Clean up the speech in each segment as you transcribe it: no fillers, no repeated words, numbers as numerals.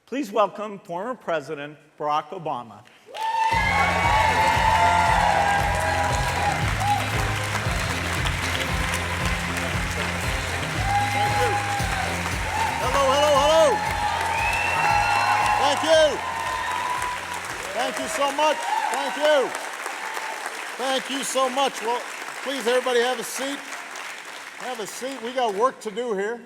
Please welcome former President Barack Obama. Hello. Thank you. Thank you so much. Thank you. Thank you so much. Well, please, everybody have a seat. Have a seat. We got work to do here.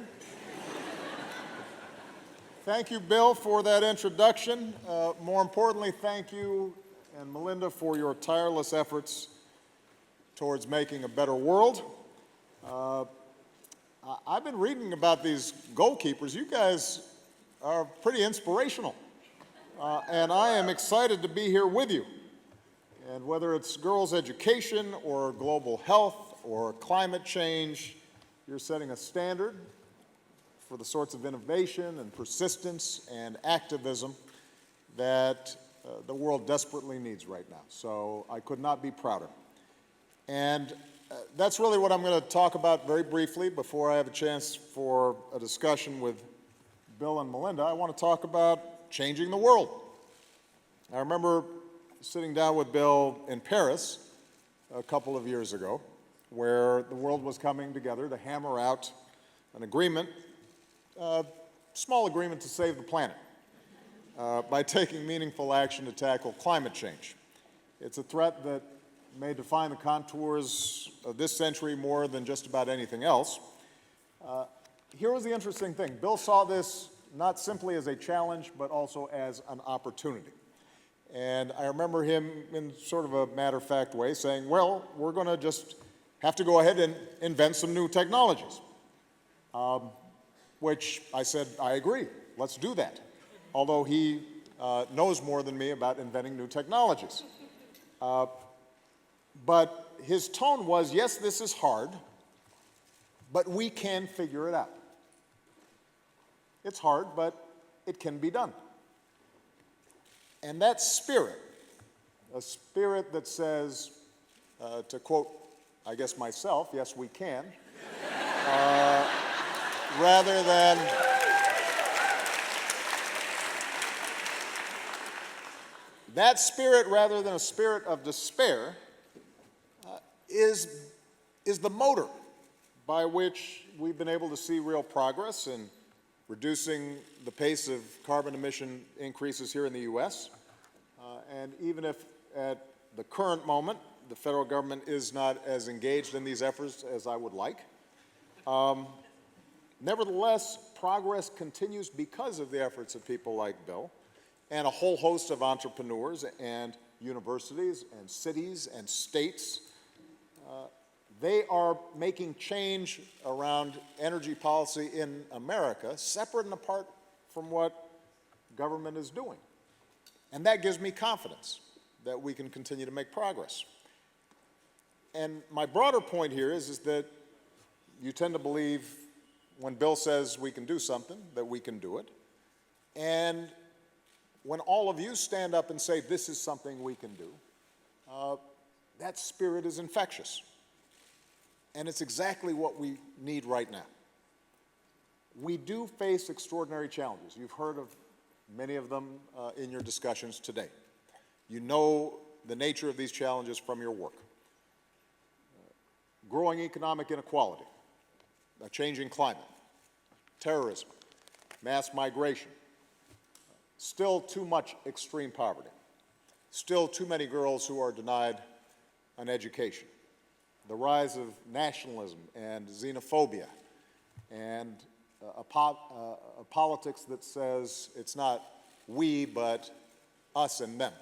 Thank you, Bill, for that introduction. More importantly, thank you and Melinda for your tireless efforts towards making a better world. I've been reading about these goalkeepers. You guys are pretty inspirational, and I am excited to be here with you. And whether it's girls' education or global health or climate change, you're setting a standard for the sorts of innovation and persistence and activism that the world desperately needs right now. So I could not be prouder. And that's really what I'm going to talk about very briefly before I have a chance for a discussion with Bill and Melinda. I want to talk about changing the world. I remember sitting down with Bill in Paris a couple of years ago, where the world was coming together to hammer out an agreement, a small agreement to save the planet by taking meaningful action to tackle climate change. It's a threat that may define the contours of this century more than just about anything else. Here was the interesting thing. Bill saw this not simply as a challenge, but also as an opportunity. And I remember him in sort of a matter-of-fact way saying, well, we're going to just have to go ahead and invent some new technologies. Which I said, I agree, let's do that. Although he knows more than me about inventing new technologies. But his tone was, yes, this is hard, but we can figure it out. It's hard, but it can be done. And that spirit, a spirit that says, to quote, I guess myself, yes, we can, rather than that spirit, rather than a spirit of despair, is the motor by which we've been able to see real progress in reducing the pace of carbon emission increases here in the U.S. And even if at the current moment the federal government is not as engaged in these efforts as I would like, nevertheless, progress continues because of the efforts of people like Bill and a whole host of entrepreneurs and universities and cities and states. They are making change around energy policy in America separate and apart from what government is doing. And that gives me confidence that we can continue to make progress. And my broader point here is that you tend to believe when Bill says we can do something, that we can do it. And when all of you stand up and say this is something we can do, that spirit is infectious. And it's exactly what we need right now. We do face extraordinary challenges. You've heard of many of them in your discussions today. You know the nature of these challenges from your work. Growing economic inequality, a changing climate, terrorism, mass migration, still too much extreme poverty, still too many girls who are denied an education, the rise of nationalism and xenophobia, and a politics that says it's not we, but us and them,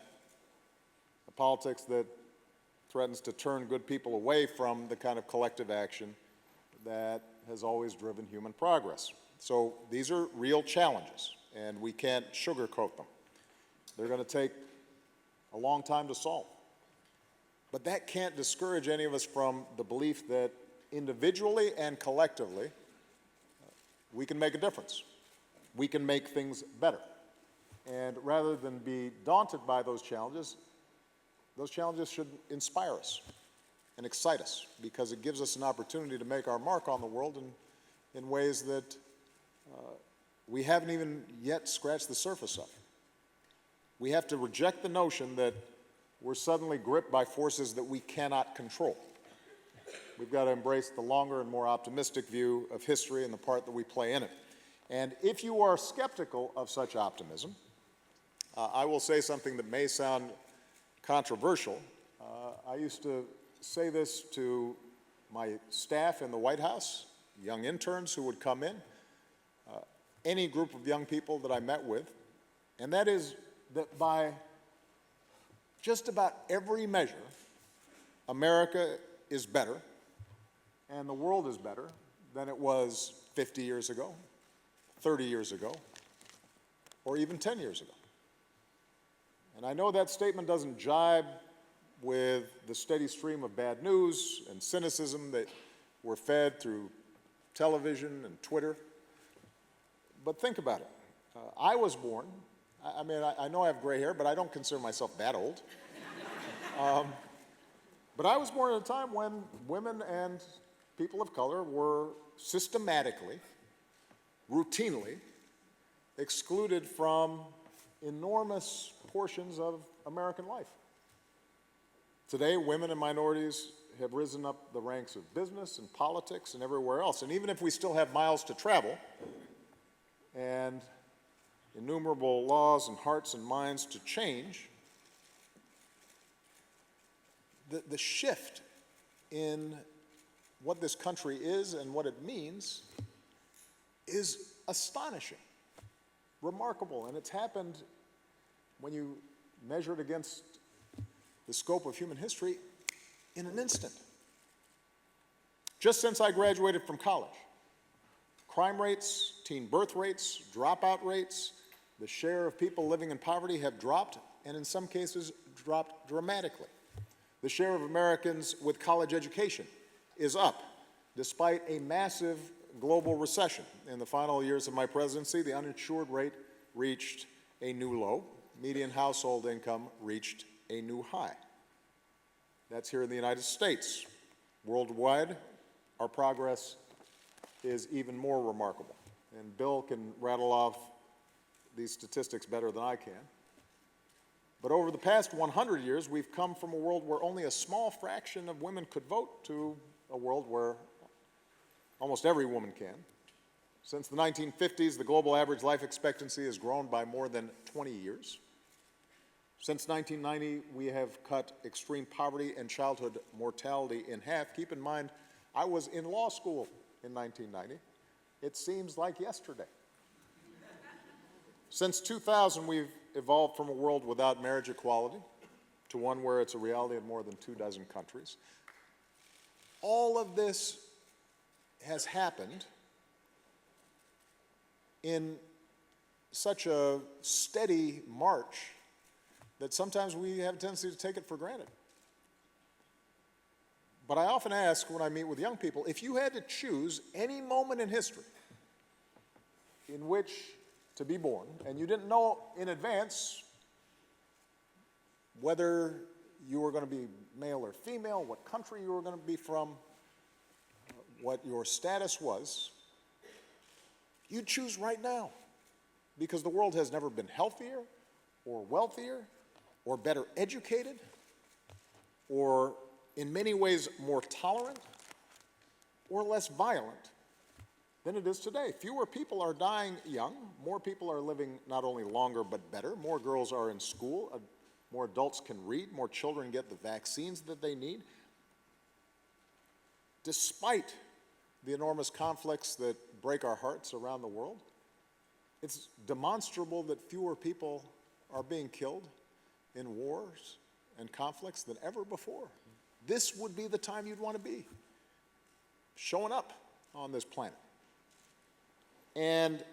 a politics that threatens to turn good people away from the kind of collective action that has always driven human progress. So these are real challenges, and we can't sugarcoat them. They're going to take a long time to solve. But that can't discourage any of us from the belief that individually and collectively, we can make a difference. We can make things better. And rather than be daunted by those challenges should inspire us and excite us, because it gives us an opportunity to make our mark on the world in ways that we haven't even yet scratched the surface of. We have to reject the notion that we're suddenly gripped by forces that we cannot control. We've got to embrace the longer and more optimistic view of history and the part that we play in it. And if you are skeptical of such optimism, I will say something that may sound controversial. I used to say this to my staff in the White House, young interns who would come in, any group of young people that I met with, and that is that by just about every measure, America is better and the world is better than it was 50 years ago, 30 years ago, or even 10 years ago. And I know that statement doesn't jibe with the steady stream of bad news and cynicism that we're fed through television and Twitter, but think about it. I was born, I mean, I know I have gray hair, but I don't consider myself that old. But I was born at a time when women and people of color were systematically, routinely excluded from enormous portions of American life. Today, women and minorities have risen up the ranks of business and politics and everywhere else. And even if we still have miles to travel and innumerable laws and hearts and minds to change, the shift in what this country is and what it means is astonishing, remarkable, and it's happened when you measure it against the scope of human history in an instant. Just since I graduated from college, crime rates, teen birth rates, dropout rates, the share of people living in poverty have dropped, and in some cases dropped dramatically. The share of Americans with college education is up, despite a massive global recession. In the final years of my presidency, the uninsured rate reached a new low. Median household income reached a new high. That's here in the United States. Worldwide, our progress is even more remarkable. And Bill can rattle off these statistics better than I can. But over the past 100 years, we've come from a world where only a small fraction of women could vote to a world where almost every woman can. Since the 1950s, the global average life expectancy has grown by more than 20 years. Since 1990, we have cut extreme poverty and childhood mortality in half. Keep in mind, I was in law school in 1990. It seems like yesterday. Since 2000, we've evolved from a world without marriage equality to one where it's a reality in more than 24 countries. All of this has happened in such a steady march that sometimes we have a tendency to take it for granted. But I often ask when I meet with young people, if you had to choose any moment in history in which to be born, and you didn't know in advance whether you were going to be male or female, what country you were going to be from, what your status was, you'd choose right now, because the world has never been healthier or wealthier or better educated or in many ways more tolerant or less violent than it is today. Fewer people are dying young. More people are living not only longer but better. More girls are in school. More adults can read. More children get the vaccines that they need. Despite the enormous conflicts that break our hearts around the world, it's demonstrable that fewer people are being killed in wars and conflicts than ever before. This would be the time you'd want to be, showing up on this planet. And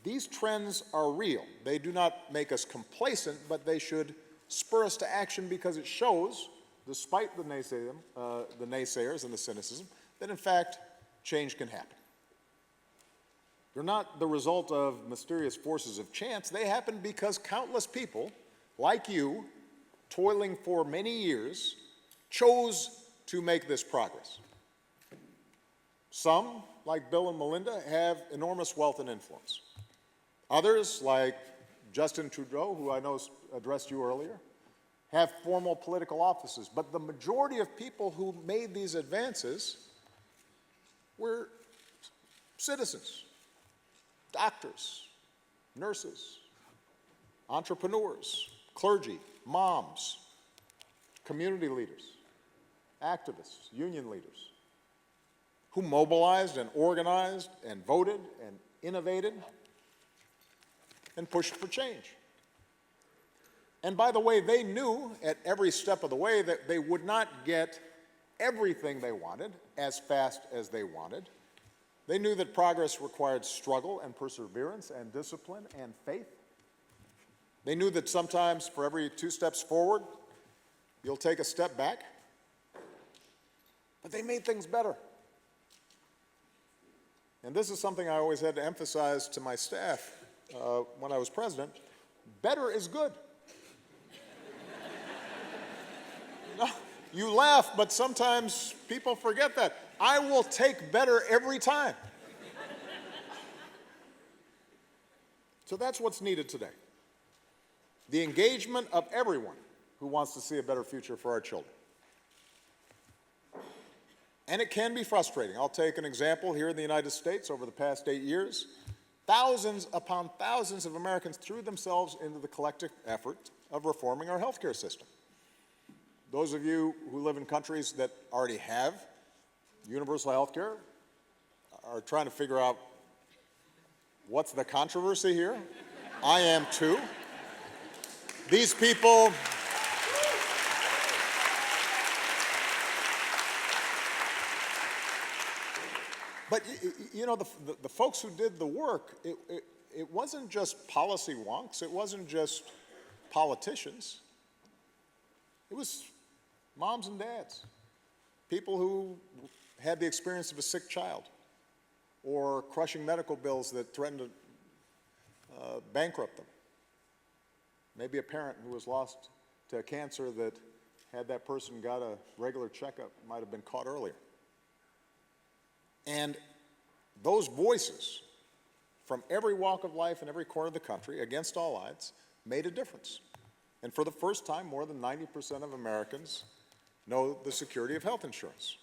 these trends are real. They do not make us complacent, but they should spur us to action because it shows, despite the naysayers and the cynicism, that in fact, change can happen. They're not the result of mysterious forces of chance. They happen because countless people, like you, toiling for many years, chose to make this progress. Some, like Bill and Melinda, have enormous wealth and influence. Others, like Justin Trudeau, who I know addressed you earlier, have formal political offices. But the majority of people who made these advances were citizens, doctors, nurses, entrepreneurs, clergy, moms, community leaders, activists, union leaders, who mobilized and organized and voted and innovated and pushed for change. And by the way, they knew at every step of the way that they would not get everything they wanted as fast as they wanted. They knew that progress required struggle and perseverance and discipline and faith. They knew that sometimes for every 2 steps forward, you'll take a step back. But they made things better. And this is something I always had to emphasize to my staff when I was president. Better is good. No, you laugh, but sometimes people forget that. I will take better every time. So that's what's needed today. The engagement of everyone who wants to see a better future for our children. And it can be frustrating. I'll take an example here in the United States. Over the past 8 years, thousands upon thousands of Americans threw themselves into the collective effort of reforming our healthcare system. Those of you who live in countries that already have universal health care are trying to figure out what's the controversy here. I am too. These people but you know, the folks who did the work, it wasn't just policy wonks, it wasn't just politicians. It was moms and dads, people who had the experience of a sick child or crushing medical bills that threatened to bankrupt them. Maybe a parent who was lost to cancer that, had that person got a regular checkup, might have been caught earlier. And those voices from every walk of life in every corner of the country, against all odds, made a difference. And for the first time, more than 90% of Americans know the security of health insurance.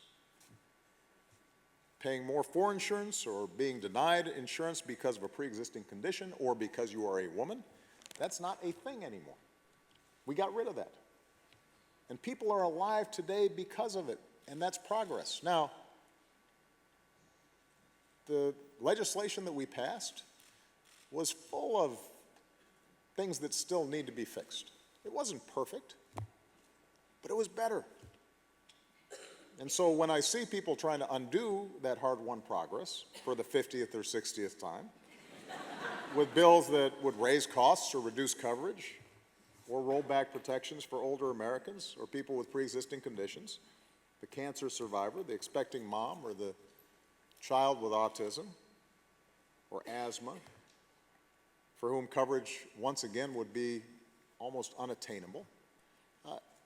Paying more for insurance or being denied insurance because of a pre-existing condition or because you are a woman, that's not a thing anymore. We got rid of that. And people are alive today because of it, and that's progress. Now, the legislation that we passed was full of things that still need to be fixed. It wasn't perfect, but it was better. And so when I see people trying to undo that hard-won progress for the 50th or 60th time, with bills that would raise costs or reduce coverage, or roll back protections for older Americans or people with pre-existing conditions, the cancer survivor, the expecting mom, or the child with autism or asthma, for whom coverage once again would be almost unattainable,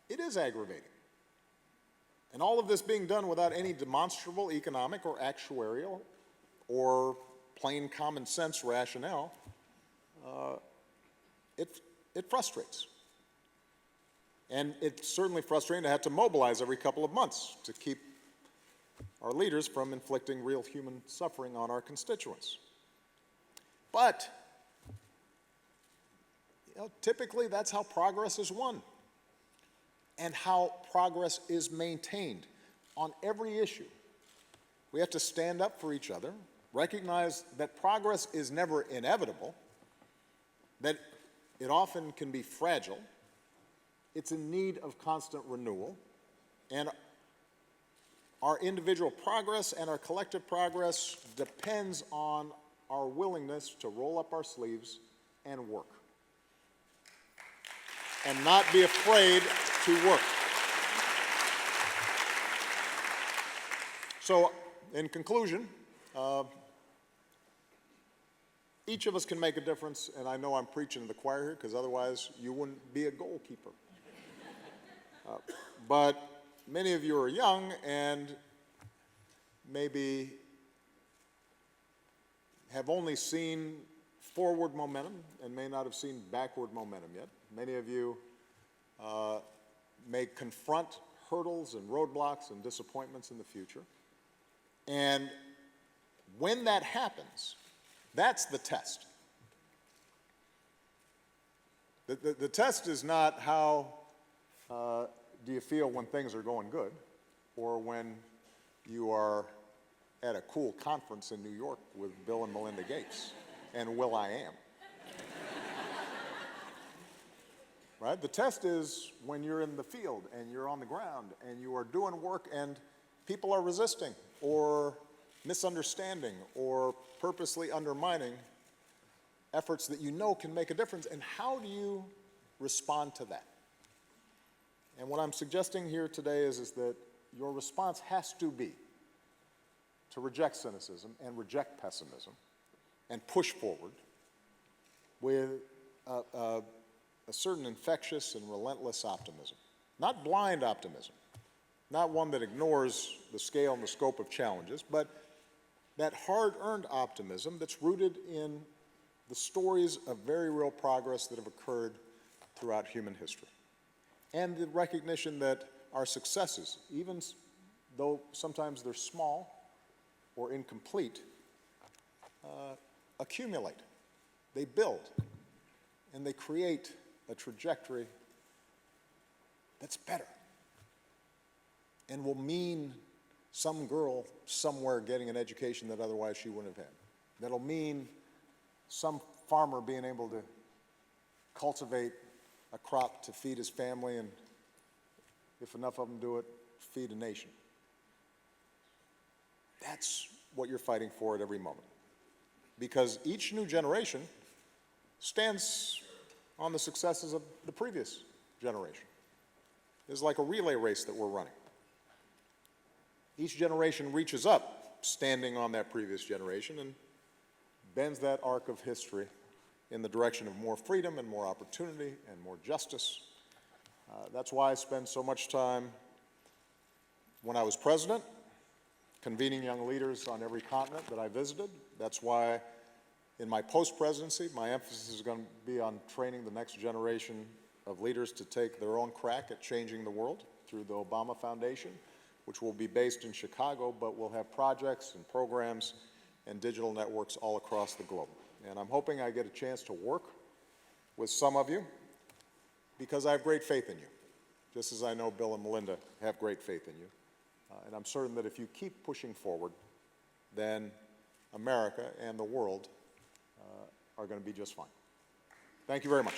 it is aggravating. And all of this being done without any demonstrable economic or actuarial or plain common sense rationale, it frustrates. And it's certainly frustrating to have to mobilize every couple of months to keep our leaders from inflicting real human suffering on our constituents. But, you know, typically that's how progress is won and how progress is maintained on every issue. We have to stand up for each other, recognize that progress is never inevitable, that it often can be fragile, it's in need of constant renewal, and our individual progress and our collective progress depends on our willingness to roll up our sleeves and work. And not be afraid to work. So, in conclusion, each of us can make a difference, and I know I'm preaching to the choir here because otherwise you wouldn't be a goalkeeper. But many of you are young and maybe have only seen forward momentum and may not have seen backward momentum yet. Many of you may confront hurdles and roadblocks and disappointments in the future. And when that happens, that's the test. The test is not how do you feel when things are going good, or when you are at a cool conference in New York with Bill and Melinda Gates and Will.i.am. Right? The test is when you're in the field and you're on the ground and you are doing work and people are resisting or misunderstanding or purposely undermining efforts that you know can make a difference. And how do you respond to that? And what I'm suggesting here today is that your response has to be to reject cynicism and reject pessimism and push forward with a certain infectious and relentless optimism. Not blind optimism, not one that ignores the scale and the scope of challenges, but that hard-earned optimism that's rooted in the stories of very real progress that have occurred throughout human history. And the recognition that our successes, even though sometimes they're small or incomplete, accumulate, they build, and they create a trajectory that's better and will mean some girl somewhere getting an education that otherwise she wouldn't have had. That'll mean some farmer being able to cultivate a crop to feed his family and, if enough of them do it, feed a nation. That's what you're fighting for at every moment. Because each new generation stands on the successes of the previous generation. It's like a relay race that we're running. Each generation reaches up, standing on that previous generation, and bends that arc of history in the direction of more freedom and more opportunity and more justice. That's why I spend so much time when I was president, convening young leaders on every continent that I visited. That's why in my post-presidency, my emphasis is going to be on training the next generation of leaders to take their own crack at changing the world through the Obama Foundation, which will be based in Chicago, but will have projects and programs and digital networks all across the globe. And I'm hoping I get a chance to work with some of you because I have great faith in you, just as I know Bill and Melinda have great faith in you. And I'm certain that if you keep pushing forward, then America and the world are going to be just fine. Thank you very much.